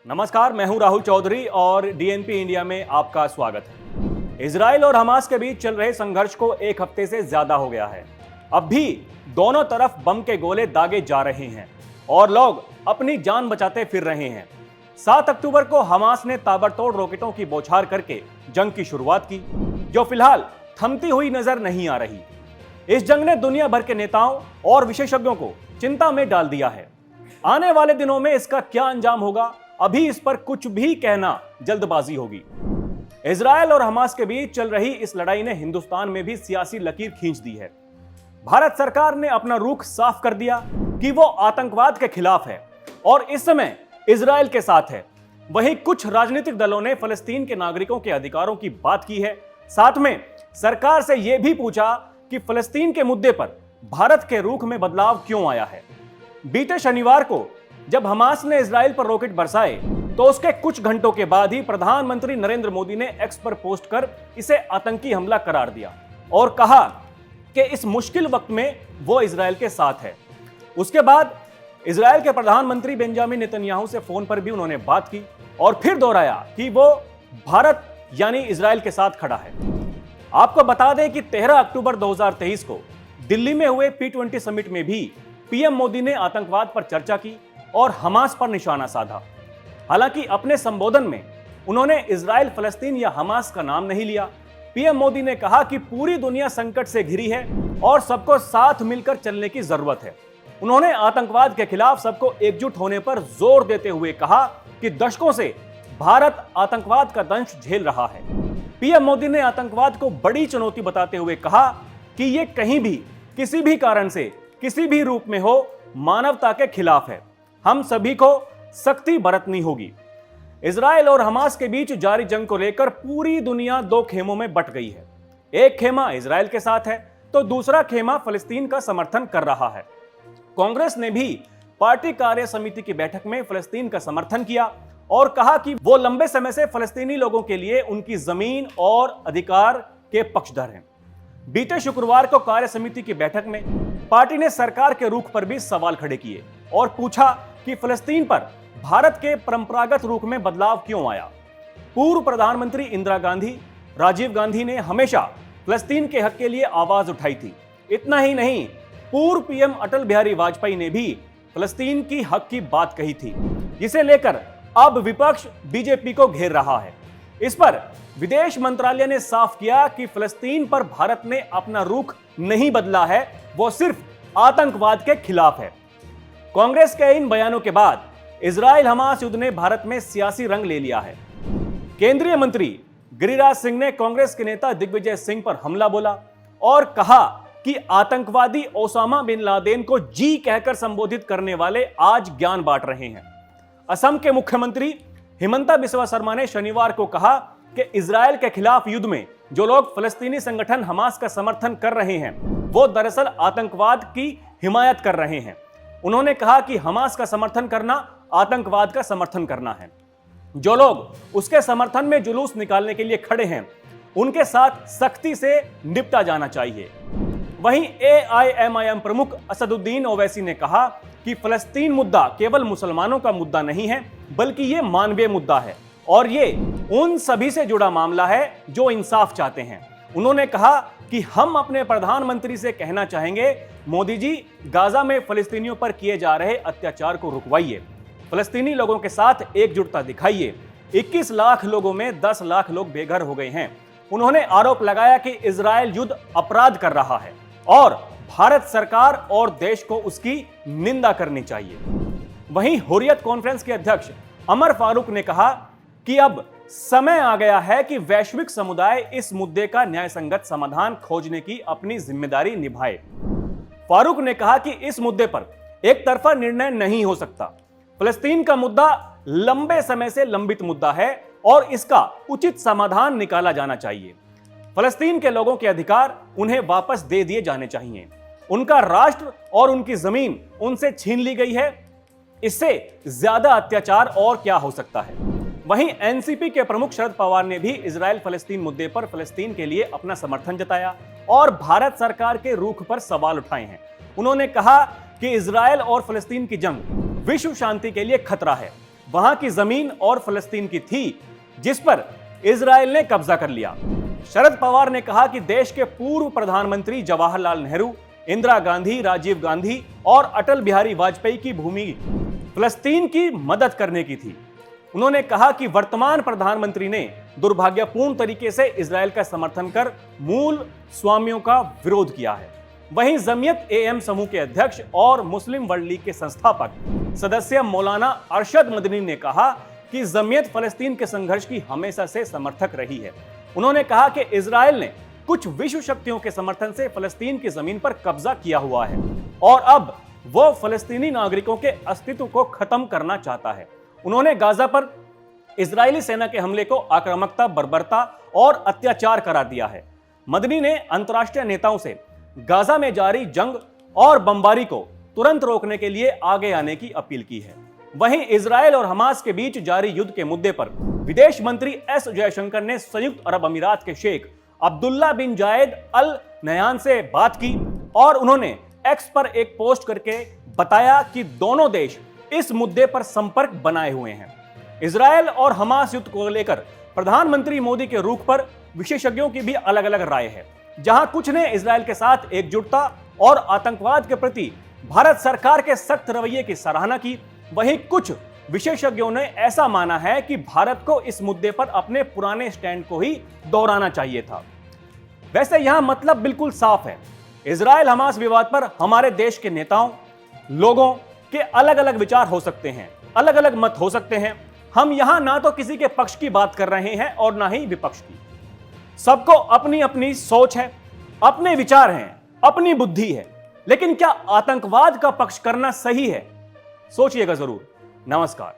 नमस्कार, मैं हूं राहुल चौधरी और डीएनपी इंडिया में आपका स्वागत है। इजराइल और हमास के बीच चल रहे संघर्ष को एक हफ्ते से ज्यादा हो गया है। अब भी दोनों तरफ बम के गोले दागे जा रहे हैं और लोग अपनी जान बचाते फिर रहे हैं। 7 अक्टूबर को हमास ने ताबड़तोड़ रॉकेटों की बौछार करके जंग की शुरुआत की, जो फिलहाल थमती हुई नजर नहीं आ रही। इस जंग ने दुनिया भर के नेताओं और विशेषज्ञों को चिंता में डाल दिया है। आने वाले दिनों में इसका क्या अंजाम होगा, अभी इस पर कुछ भी कहना जल्दबाजी होगी। इजराइल और हमास के बीच चल रही इस लड़ाई ने हिंदुस्तान में भी सियासी लकीर खींच दी है। भारत सरकार ने अपना रुख साफ कर दिया कि वो आतंकवाद के खिलाफ है और इस समय इजराइल के साथ है। वहीं कुछ राजनीतिक दलों ने फलस्तीन के नागरिकों के अधिकारों की बात की है। साथ में सरकार से यह भी पूछा कि फलस्तीन के मुद्दे पर भारत के रुख में बदलाव क्यों आया है। बीते शनिवार को जब हमास ने इजराइल पर रॉकेट बरसाए तो उसके कुछ घंटों के बाद ही प्रधानमंत्री नरेंद्र मोदी ने एक्स पर पोस्ट कर इसे आतंकी हमला करार दिया और कहा कि इस मुश्किल वक्त में वो इजराइल के साथ है। उसके बाद इजराइल के प्रधानमंत्री बेंजामिन नेतन्याहू से फोन पर भी उन्होंने बात की और फिर दोहराया कि वो भारत यानी इजराइल के साथ खड़ा है। आपको बता दें कि 13 अक्टूबर 2023 को दिल्ली में हुए P20 समिट में भी पीएम मोदी ने आतंकवाद पर चर्चा की और हमास पर निशाना साधा। हालांकि अपने संबोधन में उन्होंने इजराइल, फलस्तीन या हमास का नाम नहीं लिया। पीएम मोदी ने कहा कि पूरी दुनिया संकट से घिरी है और सबको साथ मिलकर चलने की जरूरत है। उन्होंने आतंकवाद के खिलाफ सबको एकजुट होने पर जोर देते हुए कहा कि दशकों से भारत आतंकवाद का दंश झेल रहा है। पीएम मोदी ने आतंकवाद को बड़ी चुनौती बताते हुए कहा कि यह कहीं भी, किसी भी कारण से, किसी भी रूप में हो, मानवता के खिलाफ है। हम सभी को सख्ती बरतनी होगी। इजराइल और हमास के बीच जारी जंग को लेकर पूरी दुनिया दो खेमों में बट गई है। एक खेमा इजराइल के साथ है तो दूसरा खेमा फलस्तीन का समर्थन कर रहा है। कांग्रेस ने भी पार्टी कार्य समिति की बैठक में फलस्तीन का समर्थन किया और कहा कि वो लंबे समय से फलस्तीनी लोगों के लिए उनकी जमीन और अधिकार के पक्षधर हैं। बीते शुक्रवार को कार्य समिति की बैठक में पार्टी ने सरकार के रुख पर भी सवाल खड़े किए और पूछा कि फलस्तीन पर भारत के परंपरागत रुख में बदलाव क्यों आया। पूर्व प्रधानमंत्री इंदिरा गांधी, राजीव गांधी ने हमेशा फलस्तीन के हक के लिए आवाज उठाई थी। इतना ही नहीं, पूर्व पीएम अटल बिहारी वाजपेयी ने भी फलस्तीन की हक की बात कही थी, जिसे लेकर अब विपक्ष बीजेपी को घेर रहा है। इस पर विदेश मंत्रालय ने साफ किया कि फलस्तीन पर भारत ने अपना रुख नहीं बदला है, वो सिर्फ आतंकवाद के खिलाफ है। कांग्रेस के इन बयानों के बाद इजराइल हमास युद्ध ने भारत में सियासी रंग ले लिया है। केंद्रीय मंत्री गिरिराज सिंह ने कांग्रेस के नेता दिग्विजय सिंह पर हमला बोला और कहा कि आतंकवादी ओसामा बिन लादेन को जी कहकर संबोधित करने वाले आज ज्ञान बांट रहे हैं। असम के मुख्यमंत्री हिमंता बिस्वा शर्मा ने शनिवार को कहा कि इजराइल के खिलाफ युद्ध में जो लोग फलस्तीनी संगठन हमास का समर्थन कर रहे हैं, वो दरअसल आतंकवाद की हिमायत कर रहे हैं। उन्होंने कहा कि हमास का समर्थन करना आतंकवाद का समर्थन करना है। जो लोग उसके समर्थन में जुलूस निकालने के लिए खड़े हैं, उनके साथ सख्ती से निपटा जाना चाहिए। वहीं AIMIM प्रमुख असदुद्दीन ओवैसी ने कहा कि फलस्तीन मुद्दा केवल मुसलमानों का मुद्दा नहीं है, बल्कि ये मानवीय मुद्दा है और ये उन सभी से जुड़ा मामला है जो इंसाफ चाहते हैं। उन्होंने कहा कि हम अपने प्रधानमंत्री से कहना चाहेंगे, मोदी जी, गाजा में फलस्तीनियों पर किए जा रहे अत्याचार को रुकवाइए, फलस्तीनी लोगों के साथ एकजुटता दिखाइए। 21 लाख लोगों में 10 लाख लोग बेघर हो गए हैं। उन्होंने आरोप लगाया कि इजराइल युद्ध अपराध कर रहा है और भारत सरकार और देश को उसकी निंदा करनी चाहिए। वहीं हुर्रियत कॉन्फ्रेंस के अध्यक्ष अमर फारूक ने कहा कि अब समय आ गया है कि वैश्विक समुदाय इस मुद्दे का न्यायसंगत समाधान खोजने की अपनी जिम्मेदारी निभाए। फारूक ने कहा कि इस मुद्दे पर एक तरफा निर्णय नहीं हो सकता। फलस्तीन का मुद्दा लंबे समय से लंबित मुद्दा है और इसका उचित समाधान निकाला जाना चाहिए। फलस्तीन के लोगों के अधिकार उन्हें वापस दे दिए जाने चाहिए। उनका राष्ट्र और उनकी जमीन उनसे छीन ली गई है। इससे ज्यादा अत्याचार और क्या हो सकता है। वहीं एनसीपी के प्रमुख शरद पवार ने भी इजराइल फलस्तीन मुद्दे पर फलस्तीन के लिए अपना समर्थन जताया और भारत सरकार के रुख पर सवाल उठाए हैं। उन्होंने कहा कि इजराइल और फलस्तीन की जंग विश्व शांति के लिए खतरा है वहां की जमीन और फलस्तीन की थी, जिस पर इजराइल ने कब्जा कर लिया। शरद पवार ने कहा कि देश के पूर्व प्रधानमंत्री जवाहरलाल नेहरू, इंदिरा गांधी, राजीव गांधी और अटल बिहारी वाजपेयी की भूमि फलस्तीन की मदद करने की थी। उन्होंने कहा कि वर्तमान प्रधानमंत्री ने दुर्भाग्यपूर्ण तरीके से इजराइल का समर्थन कर मूल स्वामियों का विरोध किया है। वहीं जमीयत एएम समूह के अध्यक्ष और मुस्लिम वर्ल्ड लीग के संस्थापक सदस्य मौलाना अरशद मदनी ने कहा कि जमीयत फलस्तीन के संघर्ष की हमेशा से समर्थक रही है। उन्होंने कहा कि इजराइल ने कुछ विश्व शक्तियों के समर्थन से फलस्तीन की जमीन पर कब्जा किया हुआ है और अब वो फलस्तीनी नागरिकों के अस्तित्व को खत्म करना चाहता है। उन्होंने गाजा पर इजरायली सेना के हमले को आक्रामकता, बर्बरता और अत्याचार करार दिया है। मदनी ने अंतर्राष्ट्रीय नेताओं से गाजा में जारी जंग और बमबारी को तुरंत रोकने के लिए आगे आने की अपील की है। वहीं इजराइल और हमास के बीच जारी युद्ध के मुद्दे पर विदेश मंत्री एस जयशंकर ने संयुक्त अरब अमीरात के शेख अब्दुल्ला बिन जायद अल नयान से बात की और उन्होंने एक्स पर एक पोस्ट करके बताया कि दोनों देश इस मुद्दे पर संपर्क बनाए हुए हैं। इजराइल और हमास युद्ध को लेकर प्रधानमंत्री मोदी के रुख पर विशेषज्ञों की भी अलग अलग राय है। जहां कुछ ने इजराइल के साथ एकजुटता और आतंकवाद के प्रति भारत सरकार के सख्त रवैये की सराहना की, वहीं कुछ विशेषज्ञों ने ऐसा माना है कि भारत को इस मुद्दे पर अपने पुराने स्टैंड को ही दोहराना चाहिए था। वैसे यहां मतलब बिल्कुल साफ है। इजराइल हमास विवाद पर हमारे देश के नेताओं, लोगों के अलग अलग विचार हो सकते हैं, अलग अलग मत हो सकते हैं। हम यहां ना तो किसी के पक्ष की बात कर रहे हैं और ना ही विपक्ष की। सबको अपनी अपनी सोच है, अपने विचार हैं, अपनी बुद्धि है, लेकिन क्या आतंकवाद का पक्ष करना सही है? सोचिएगा जरूर। नमस्कार।